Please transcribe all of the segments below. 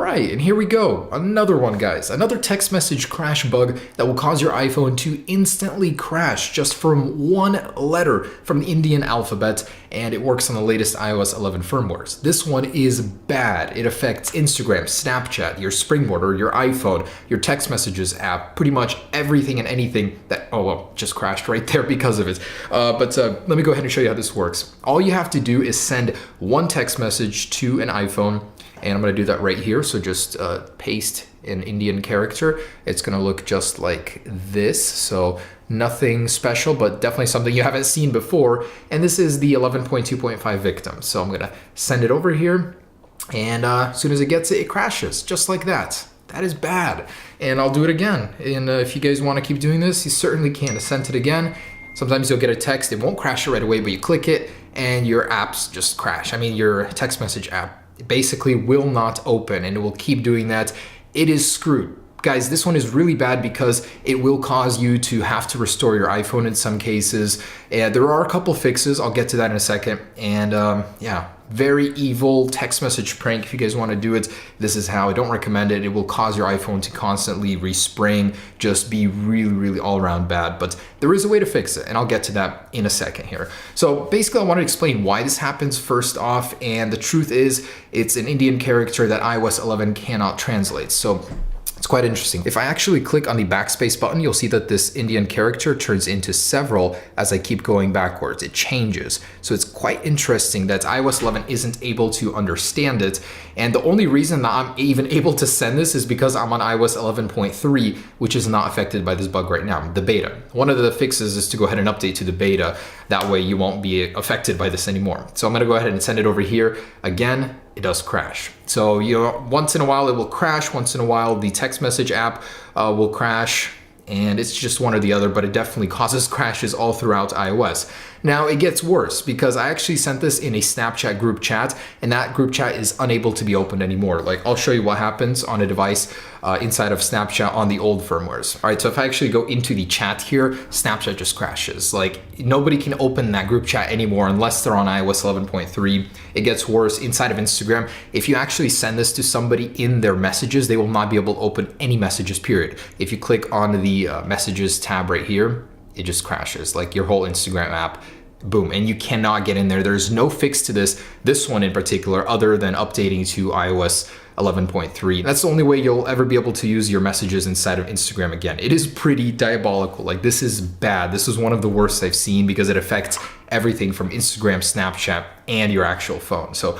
right, and here we go. Another one, guys. Another text message crash bug that will cause your iPhone to instantly crash just from one letter from the Indian alphabet, and it works on the latest iOS 11 firmwares. This one is bad. It affects Instagram, Snapchat, your Springboard or your iPhone, your text messages app, pretty much everything and anything that, oh well, just crashed right there because of it. But let me go ahead and show you how this works. All you have to do is send one text message to an iPhone, and I'm going to do that right here. So just paste an Indian character. It's going to look just like this. So nothing special, but definitely something you haven't seen before. And this is the 11.2.5 victim. So I'm going to send it over here. And as soon as it gets it, it crashes just like that. That is bad. And I'll do it again. And if you guys want to keep doing this, you certainly can. I sent it again. Sometimes you'll get a text. It won't crash it right away, but you click it and your apps just crash. I mean, your text message app basically will not open, and it will keep doing that. It is screwed. Guys, this one is really bad because it will cause you to have to restore your iPhone in some cases. There are a couple fixes. I'll get to that in a second. And yeah, very evil text message prank. If you guys want to do it, this is how. I don't recommend it. It will cause your iPhone to constantly respring, just be really, really all around bad. But there is a way to fix it, and I'll get to that in a second here. So basically, I want to explain why this happens first off. And the truth is, it's an Indian character that iOS 11 cannot translate. So it's quite interesting. If I actually click on the backspace button, you'll see that this Indian character turns into several as I keep going backwards. It changes. So it's quite interesting that iOS 11 isn't able to understand it. And the only reason that I'm even able to send this is because I'm on iOS 11.3, which is not affected by this bug right now, the beta. One of the fixes is to go ahead and update to the beta. That way you won't be affected by this anymore. So I'm gonna go ahead and send it over here. Again, it does crash. So, you know, once in a while it will crash, once in a while the text message app will crash, and it's just one or the other, but it definitely causes crashes all throughout iOS. Now it gets worse because I actually sent this in a Snapchat group chat, and that group chat is unable to be opened anymore. Like, I'll show you what happens on a device inside of Snapchat on the old firmwares. All right, so if I actually go into the chat here, Snapchat just crashes. Like, nobody can open that group chat anymore unless they're on iOS 11.3. It gets worse inside of Instagram. If you actually send this to somebody in their messages, they will not be able to open any messages, period. If you click on the messages tab right here, it just crashes, like your whole Instagram app, boom, and you cannot get in there. There's no fix to this one in particular, other than updating to iOS 11.3. That's the only way you'll ever be able to use your messages inside of Instagram again. It is pretty diabolical. Like, this is bad. This is one of the worst I've seen because it affects everything from Instagram, Snapchat, and your actual phone. So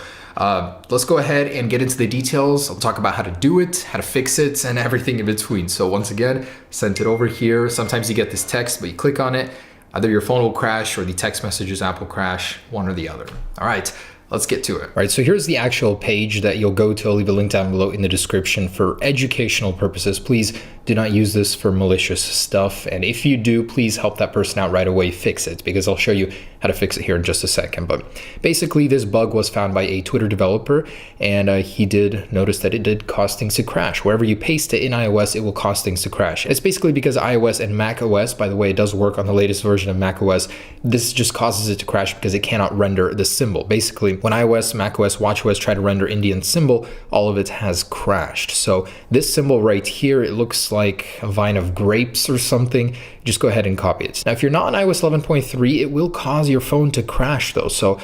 let's go ahead and get into the details. I'll talk about how to do it, how to fix it, and everything in between. So once again, sent it over here. Sometimes you get this text, but you click on it, either your phone will crash or the text messages app will crash, one or the other. All right, let's get to it. All right, so here's the actual page that you'll go to. I'll leave a link down below in the description for educational purposes. Please do not use this for malicious stuff. And if you do, please help that person out right away, fix it, because I'll show you how to fix it here in just a second. But basically, this bug was found by a Twitter developer, and he did notice that it did cause things to crash. Wherever you paste it in iOS, it will cause things to crash. It's basically because iOS and macOS, by the way, it does work on the latest version of macOS, this just causes it to crash because it cannot render the symbol. Basically, when iOS, macOS, watchOS try to render Indian symbol, all of it has crashed. So this symbol right here, it looks like a vine of grapes or something. Just go ahead and copy it. Now, if you're not on iOS 11.3, it will cause your phone to crash though. So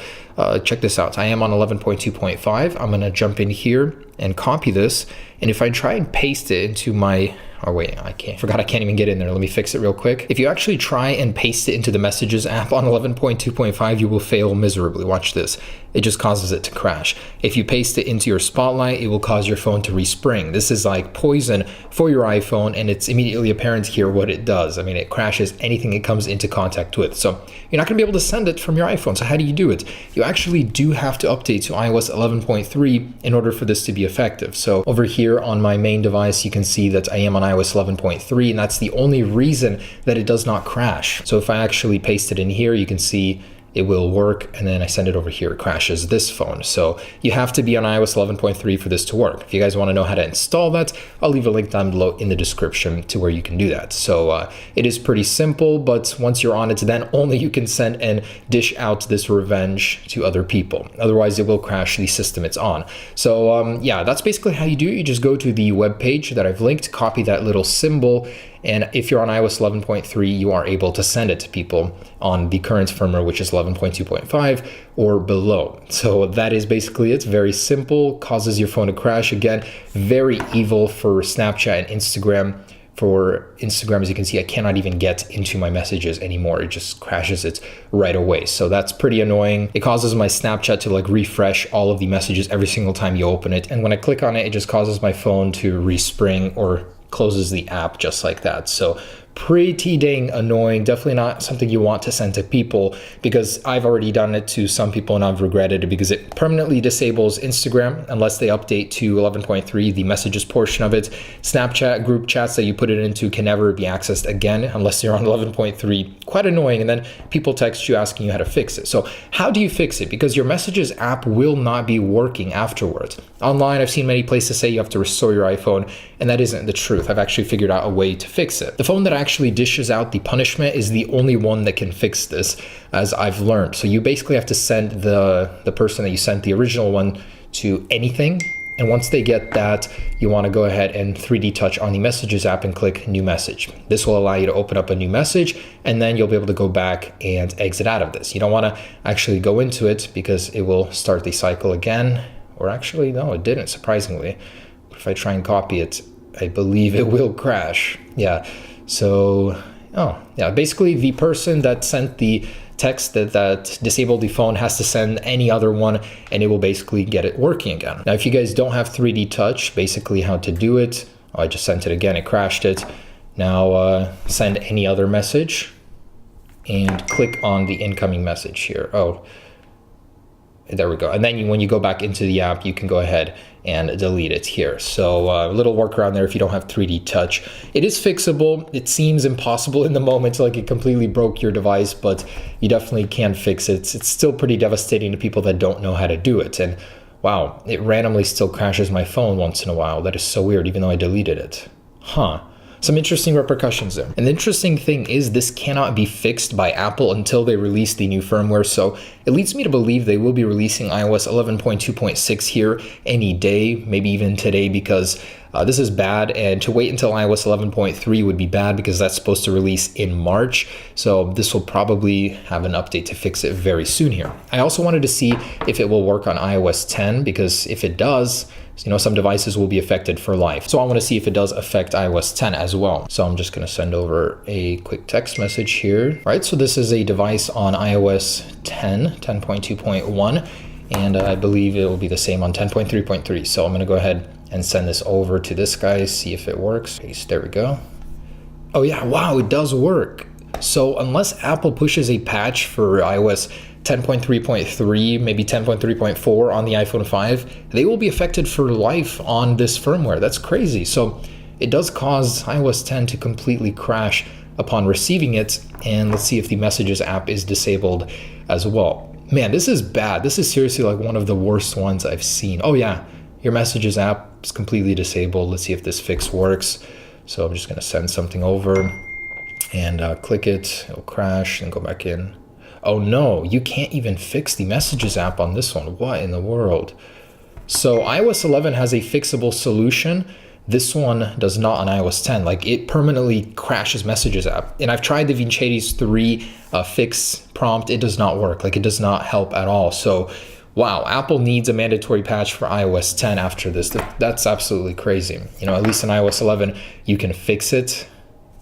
check this out. I am on 11.2.5. I'm gonna jump in here and copy this. And if I try and paste it into my, oh wait, I forgot I can't even get in there. Let me fix it real quick. If you actually try and paste it into the messages app on 11.2.5, you will fail miserably. Watch this. It just causes it to crash. If you paste it into your Spotlight, it will cause your phone to respring. This is like poison for your iPhone, and it's immediately apparent here what it does. I mean, it crashes anything it comes into contact with. So you're not gonna be able to send it from your iPhone. So how do you do it? You actually do have to update to iOS 11.3 in order for this to be effective. So over here on my main device, you can see that I am on iOS 11.3, and that's the only reason that it does not crash. So if I actually paste it in here, you can see it will work, and then I send it over here, it crashes this phone. So you have to be on iOS 11.3 for this to work. If you guys want to know how to install that, I'll leave a link down below in the description to where you can do that. So it is pretty simple, but once you're on it, then only you can send and dish out this revenge to other people. Otherwise, it will crash the system it's on. So yeah, that's basically how you do it. You just go to the web page that I've linked, copy that little symbol, and if you're on iOS 11.3, you are able to send it to people on the current firmware, which is 11.2.5 or below. So that is basically it. It's very simple, causes your phone to crash. Again, very evil for Snapchat and Instagram. For Instagram, as you can see, I cannot even get into my messages anymore. It just crashes it right away. So that's pretty annoying. It causes my Snapchat to like refresh all of the messages every single time you open it. And when I click on it, it just causes my phone to respring or closes the app just like that. So pretty dang annoying. Definitely not something you want to send to people, because I've already done it to some people and I've regretted it, because it permanently disables Instagram unless they update to 11.3, the messages portion of it. Snapchat group chats that you put it into can never be accessed again unless you're on 11.3. Quite annoying. And then people text you asking you how to fix it. So how do you fix it? Because your messages app will not be working afterwards. Online, I've seen many places say you have to restore your iPhone, and that isn't the truth. I've actually figured out a way to fix it. The phone that actually dishes out the punishment is the only one that can fix this, as I've learned. So you basically have to send the person that you sent the original one to anything. And once they get that, you want to go ahead and 3D touch on the messages app and click new message. This will allow you to open up a new message, and then you'll be able to go back and exit out of this. You don't want to actually go into it because it will start the cycle again. Or actually, no, it didn't, surprisingly. If I try and copy it, I believe it will crash. Yeah, so, oh, yeah, basically the person that sent the text that disabled the phone has to send any other one, and it will basically get it working again. Now, if you guys don't have 3D touch, basically how to do it, oh, I just sent it again, it crashed it. Now send any other message and click on the incoming message here. Oh, there we go. And then when you go back into the app, you can go ahead and delete it here. So a little workaround there if you don't have 3D touch. It is fixable. It seems impossible in the moment, like it completely broke your device, but you definitely can fix it. It's still pretty devastating to people that don't know how to do it. And wow, it randomly still crashes my phone once in a while. That is so weird, even though I deleted it. Huh. Some interesting repercussions there. And the interesting thing is this cannot be fixed by Apple until they release the new firmware. So it leads me to believe they will be releasing iOS 11.2.6 here any day, maybe even today, because this is bad. And to wait until iOS 11.3 would be bad because that's supposed to release in March. So this will probably have an update to fix it very soon here. I also wanted to see if it will work on iOS 10, because if it does, you know, some devices will be affected for life. So I want to see if it does affect iOS 10 as well. So I'm just going to send over a quick text message here. Right, so this is a device on iOS 10, 10.2.1, and I believe it will be the same on 10.3.3. So I'm going to go ahead and send this over to this guy, see if it works. Paste, there we go. Oh yeah, wow, it does work. So unless Apple pushes a patch for iOS 10.3.3, maybe 10.3.4 on the iPhone 5, they will be affected for life on this firmware. That's crazy. So it does cause iOS 10 to completely crash upon receiving it. And let's see if the Messages app is disabled as well. Man, this is bad. This is seriously like one of the worst ones I've seen. Oh yeah, your Messages app is completely disabled. Let's see if this fix works. So I'm just going to send something over and click it. It'll crash and go back in. Oh no, you can't even fix the Messages app on this one. What in the world? So iOS 11 has a fixable solution. This one does not on iOS 10. Like, it permanently crashes Messages app. And I've tried the Vincenti's 3 fix prompt. It does not work. Like, it does not help at all. So wow, Apple needs a mandatory patch for iOS 10 after this. That's absolutely crazy. You know, at least in iOS 11, you can fix it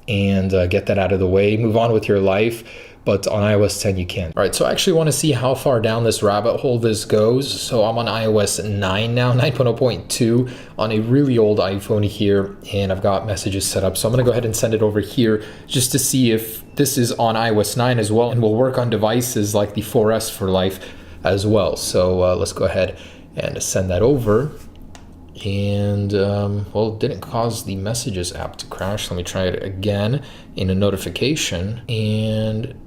and get that out of the way, move on with your life. But on iOS 10, you can't. All right, so I actually want to see how far down this rabbit hole this goes. So I'm on iOS 9 now, 9.0.2 on a really old iPhone here, and I've got Messages set up. So I'm going to go ahead and send it over here just to see if this is on iOS 9 as well, and will work on devices like the 4S for life as well. So let's go ahead and send that over. And well, it didn't cause the Messages app to crash. Let me try it again in a notification. And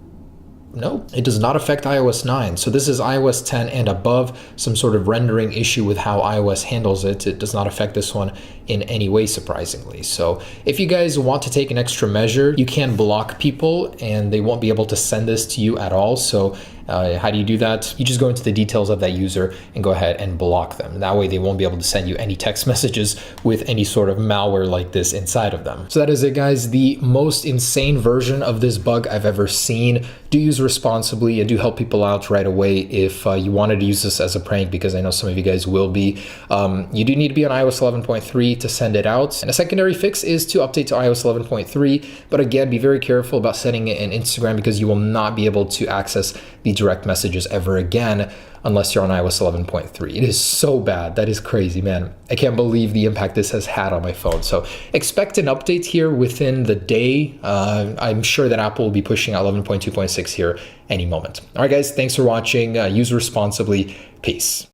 No, it does not affect iOS 9. So this is iOS 10 and above, some sort of rendering issue with how iOS handles it. It does not affect this one in any way, surprisingly. So if you guys want to take an extra measure, you can block people and they won't be able to send this to you at all. So how do you do that? You just go into the details of that user and go ahead and block them. That way they won't be able to send you any text messages with any sort of malware like this inside of them. So that is it, guys. The most insane version of this bug I've ever seen. Do use responsibly and do help people out right away if you wanted to use this as a prank, because I know some of you guys will be. You do need to be on iOS 11.3 to send it out. And a secondary fix is to update to iOS 11.3. But again, be very careful about setting it in Instagram, because you will not be able to access the direct messages ever again unless you're on iOS 11.3. It is so bad. That is crazy, man. I can't believe the impact this has had on my phone. So expect an update here within the day. I'm sure that Apple will be pushing out 11.2.6 here any moment. All right, guys, thanks for watching. Use responsibly. Peace.